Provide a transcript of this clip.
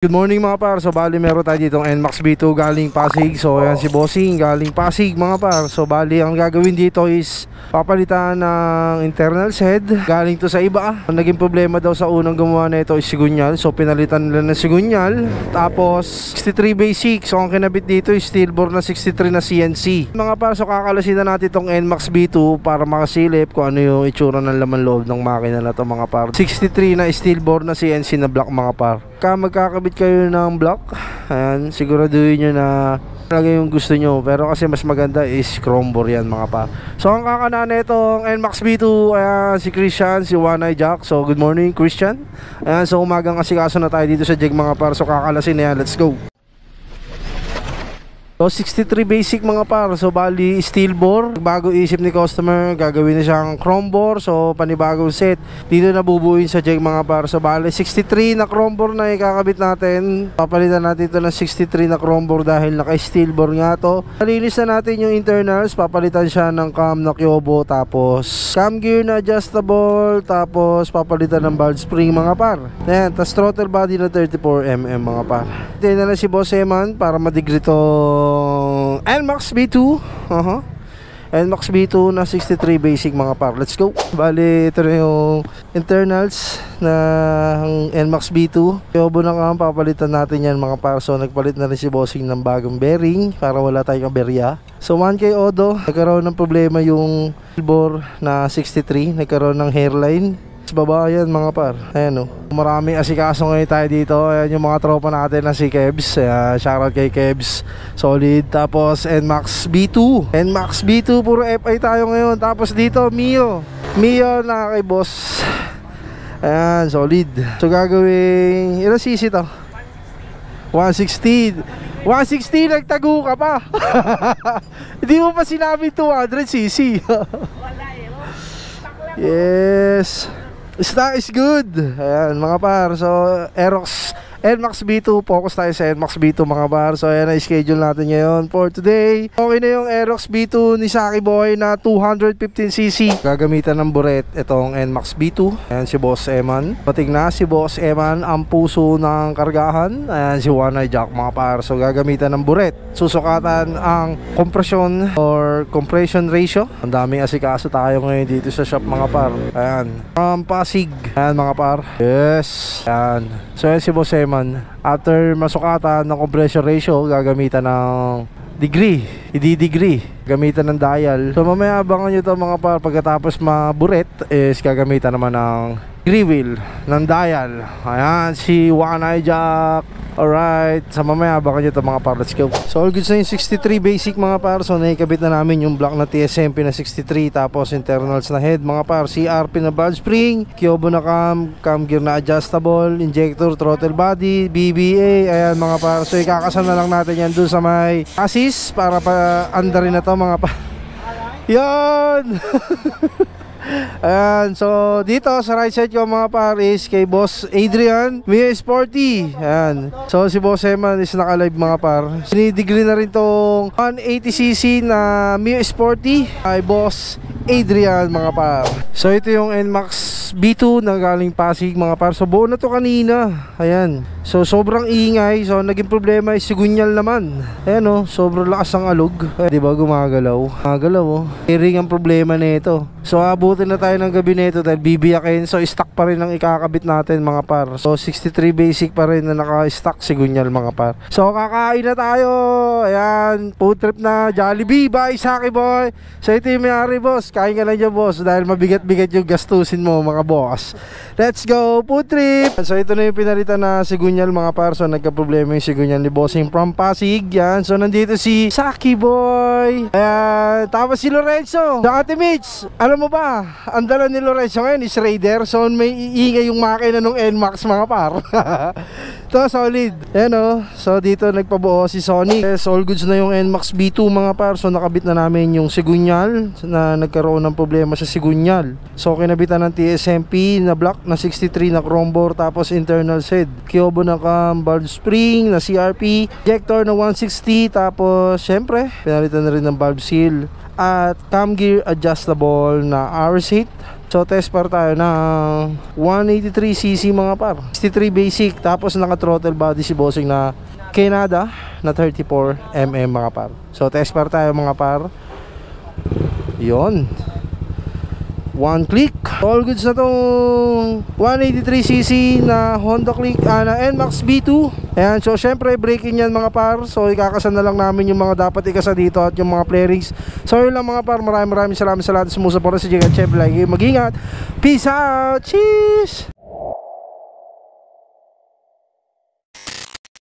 Good morning mga par. So bali meron tayo ditong NMAX B2 galing Pasig. So ayan si Bossing galing Pasig mga par. So bali ang gagawin dito is papalitan ng internal head. Galing to sa iba. Ang naging problema daw sa unang gumawa na ito is sigunyal. So pinalitan nila ng sigunyal. Tapos 63 basic. So ang kinabit dito is steel bore na 63 na CNC. Mga par, so kakalasin na natin itong NMAX B2 para makasilip kung ano yung itsura ng laman loob ng makina na to mga par. 63 na steel bore na CNC na block mga par. Magkakabit kayo ng block, ayan, siguraduhin nyo na talaga yung gusto nyo. Pero kasi mas maganda is chrome bore yan mga pa. So ang kakana itong NMAX B2, ayan, si Christian, si One Eye Jack. So good morning Christian. Ayan, so umagang asikaso na tayo dito sa JEG mga par. So kakalasin na yan, let's go. So 63 basic mga par. So bali steel bore. Bago isip ni customer, gagawin na siyang chrome bore. So panibagong set. Dito na bubuuin sa JEG mga par. So bali 63 na chrome bore na ikakabit natin. Papalitan natin ito ng 63 na chrome bore dahil naka steel bore nga to. Nalinis na natin yung internals. Papalitan siya ng cam na Kyobo. Tapos cam gear na adjustable. Tapos papalitan ng valve spring mga par. Ayan. Tapos throttle body na 34mm mga par. Tingnan na si Boss Eman para madigri to NMAX B2. NMAX B2 na 63 basic mga par. Let's go. Bali ito na yung internals ng NMAX B2. Yobo na nga papalitan natin yan mga par. So nagpalit na rin si Bossing ng bagong bearing para wala tayong aberya. So 1K Odo, nagkaroon ng problema yung bore na 63. Nagkaroon ng hairline baba yan mga par. Ayan o, maraming asikaso ngayon tayo dito. Ayan yung mga tropa natin na si Kebs. Shoutout kay Kebs, solid. Tapos NMAX B2. NMAX B2, puro FI tayo ngayon. Tapos dito Mio na kay boss. Ayan, solid. So gagawin, ilang cc to? 160. 160, nagtago ka pa. Hindi mo pa sinabi 200cc. Yes, stock is good. Ayan mga par. So Aerox NMAX B2, focus tayo sa NMAX B2 mga par. So ayan na schedule natin ngayon for today. Okay na yung Aerox B2 ni Saki Boy na 215cc. Gagamitan ng buret itong NMAX B2. Ayan si Boss Eman. Pating na si Boss Eman ang puso ng kargahan. Ayan si One Eye Jack mga par. So gagamitan ng buret. Susukatan ang compression or compression ratio. Ang daming asikaso tayo ngayon dito sa shop mga par. Ayan, Pasig. Ayan mga par. Yes. Ayan. So ayan si Boss Eman. After masukatan ng compression ratio, gagamitan ng degree, i-degree, gamitan ng dial. So mamaya abangan nyo ito mga par. Pagkatapos maburet is gagamitan naman ng degree wheel ng dial. Ayan si One Eye Jack. Alright, sa mamaya abangan nyo ito mga par. Let's go. So all goods na yung 63 basic mga par. So naikabit na namin yung block na TSMP na 63. Tapos internals na head mga par. CRP na valve spring, Kyobo na cam gear na adjustable, injector, throttle body, BBA. Ayan mga par. So ikakasal na lang natin yan dun sa may chassis para pa andarin na to mga par. Yan. Ayan, so dito sa right side ko mga par is kay Boss Adrian, Mio Sporty. Ayan, so si Boss Eman is naka-live mga par. Sinidegree na rin tong 180cc na Mio Sporty kay Boss Adrian mga par. So ito yung NMAX B2 na galing Pasig mga par. So buo na to kanina. Ayan, so sobrang ingay. So naging problema is sigunyal naman. Ayan o, sobrang lakas ang alog. Diba gumagalaw? Gumagalaw o. Hearing ang problema nito. So abutin na tayo ng gabi nito dahil bibiyakin. So stock pa rin ang ikakabit natin mga par. So 63 basic pa rin na naka-stock sigunyal mga par. So kakain na tayo. Ayan, food trip na Jollibee by Saki Boy. So ito yung may-ari boss. Kain ka na dyan boss dahil mabigat-bigat yung gastusin mo mga boss. Let's go, food trip. So ito na yung pinalitan na sigunyal mga par. So nagka-problema yung sigunyal ni Bossing from Pasig. Yan, so nandito si Saki Boy. Ayan, tapos si Lorenzo, sa Ate Mitch. Alam mo ba, ang dala ni Lorenzo ngayon is Raider. So may iingay yung makina ng NMAX mga par. Ito solid. Ayan o, so dito nagpabuo si Sonic. Yes, all goods na yung NMAX B2 mga par. So nakabit na namin yung sigunyal na nagkaroon ng problema sa sigunyal. So kinabitan ng TSMP na block na 63 na chrome bore. Tapos internal head, Kyobo na cam, valve spring na CRP, injector na 160. Tapos syempre pinalitan na rin ng valve seal at cam gear adjustable na RS8 So test par tayo ng 183cc mga par, 63 basic, tapos naka throttle body si bossing na Canada na 34mm mga par. So test par tayo mga par. Yon, one click, all goods na tong 183cc na Honda Click na NMAX B2. Ayan, so syempre braking yan mga par. So ikakasan na lang namin yung mga dapat ikasa dito at yung mga flarings. So yun lang mga par, maraming salamat sa lahat sa sumusuporta sa Jigan Chevrolet. Mag-ingat, peace out, cheers.